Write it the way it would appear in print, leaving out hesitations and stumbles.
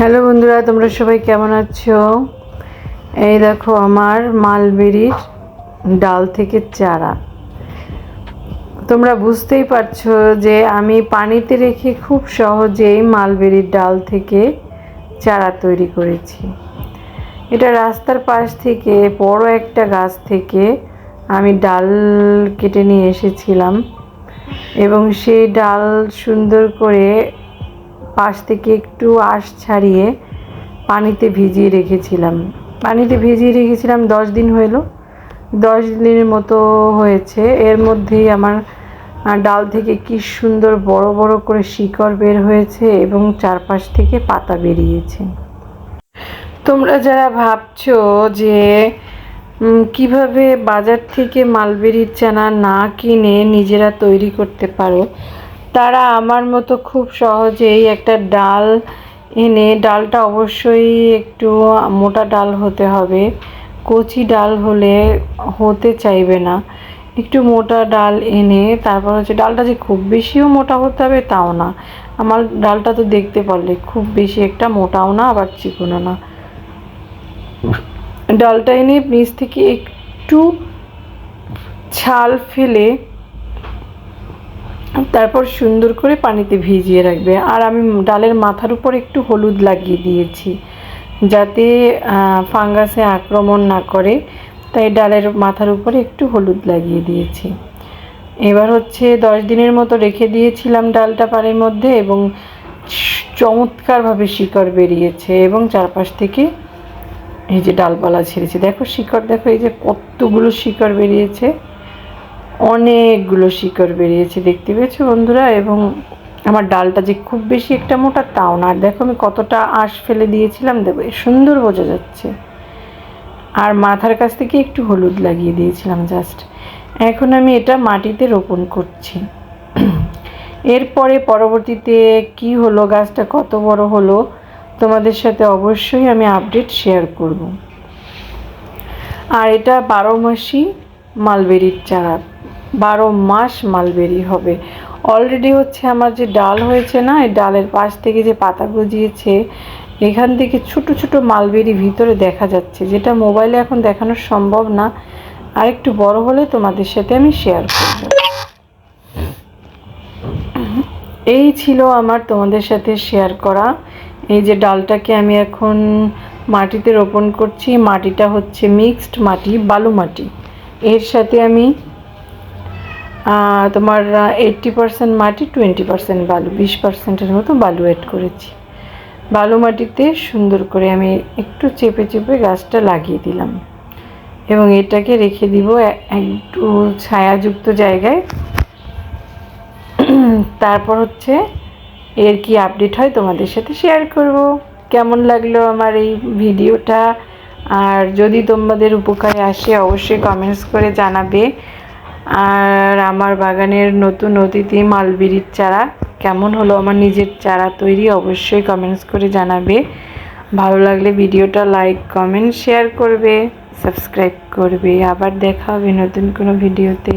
Hello বন্ধুরা, তোমরা সবাই কেমন আছো? এই দেখো আমার মালবেরির ডাল থেকে চারা। তোমরা বুঝতেই পারছো যে আমি পানিতে রেখে খুব সহজেই মালবেরির ডাল থেকে চারা তৈরি করেছি। এটা রাস্তার পাশ থেকে বড় একটা গাছ থেকে আমি ডাল কেটে নিয়ে এসেছিলাম এবং সেই ডাল সুন্দর করে পাশ থেকে একটু আঁশ ছাড়িয়ে পানিতে ভিজিয়ে রেখেছিলাম। 10 দিন হলো। 10 দিনের মতো হয়েছে। এর মধ্যেই আমার ডাল থেকে কি সুন্দর বড় বড় করে শিকড় বের হয়েছে এবং চারপাশ থেকে পাতা বেরিয়েছে। তোমরা যারা ভাবছো যে কিভাবে বাজার থেকে মালবেরির চারা না কিনে নিজেরা তৈরি করতে পারো, তারা আমার মতো খুব সহজেই একটা ডাল এনে, ডালটা অবশ্যই একটু মোটা ডাল হতে হবে, কচি ডাল হলে হতে চাইবে না। একটু মোটা ডাল এনে তারপর হচ্ছে ডালটা যে খুব বেশিও মোটা হতে হবে তাও না। আমার ডালটা তো দেখতে পারলে খুব বেশি একটা মোটাও না আবার চিকনও না। ডালটা এনে নিচ থেকে একটু ছাল ফেলে তারপর সুন্দর করে পানিতে ভিজিয়ে রাখবে। আর আমি ডালের মাথার উপর একটু হলুদ লাগিয়ে দিয়েছি যাতে ফাঙ্গাসে আক্রমণ না করে, তাই ডালের মাথার উপরে একটু হলুদ লাগিয়ে দিয়েছি। এবার হচ্ছে 10 দিনের মতো রেখে দিয়েছিলাম ডালটা পানির মধ্যে এবং চমৎকারভাবে শিকড় বেরিয়েছে এবং চারপাশ থেকে এই যে ডালপালা ছেড়েছে। দেখো শিকড়, দেখো এই যে কতগুলো শিকড় বেরিয়েছে, অনেকগুলো শিকড় বেরিয়েছে, দেখতে পেয়েছো বন্ধুরা? এবং আমার ডালটা যে খুব বেশি একটা মোটা তাও না। আর দেখো আমি কতটা আঁশ ফেলে দিয়েছিলাম, দেখো সুন্দর বোঝা যাচ্ছে। আর মাথার কাছ থেকে একটু হলুদ লাগিয়ে দিয়েছিলাম জাস্ট। এখন আমি এটা মাটিতে রোপণ করছি। এরপরে পরবর্তীতে কি হলো, গাছটা কত বড় হলো তোমাদের সাথে অবশ্যই আমি আপডেট শেয়ার করব। আর এটা 12 মাসই মালবেরির চারা, 12 মাস মালবেরি হবে। অলরেডি হচ্ছে আমার যে ডাল হয়েছে না, এই ডালের পাশ থেকে যে পাতা গজিয়েছে, এখান থেকে ছোট ছোট মালবেরি ভিতরে দেখা যাচ্ছে, যেটা মোবাইলে এখন দেখানো সম্ভব না। আর একটু বড় হলে তোমাদের সাথে আমি শেয়ার করব। এই ছিল আমার তোমাদের সাথে শেয়ার করা। এই যে ডালটাকে আমি এখন মাটিতে রোপণ করছি। মাটিটা হচ্ছে মিক্সড মাটি, বালু মাটি। এর সাথে আমি তোমার 80% মাটি, 20% বালু, 20%-এর মতো বালু অ্যাড করেছি। বালু মাটিতে সুন্দর করে আমি একটু চেপে চেপে গাছটা লাগিয়ে দিলাম এবং এটাকে রেখে দিব একটু ছায়াযুক্ত জায়গায়। তারপর হচ্ছে এর কি আপডেট হয় তোমাদের সাথে শেয়ার করব। কেমন লাগলো আমার এই ভিডিওটা, আর যদি তোমাদের উপকারে আসে অবশ্যই কমেন্টস করে জানাবে। আর আমার বাগানের নতুন অতিথি মালবেরির চারা কেমন হলো, আমার নিজের চারা তৈরি, অবশ্যই কমেন্টস করে জানাবে। ভালো লাগলে ভিডিওটা লাইক, কমেন্ট, শেয়ার করবে, সাবস্ক্রাইব করবে। আবার দেখা হবে নতুন কোনো ভিডিওতে।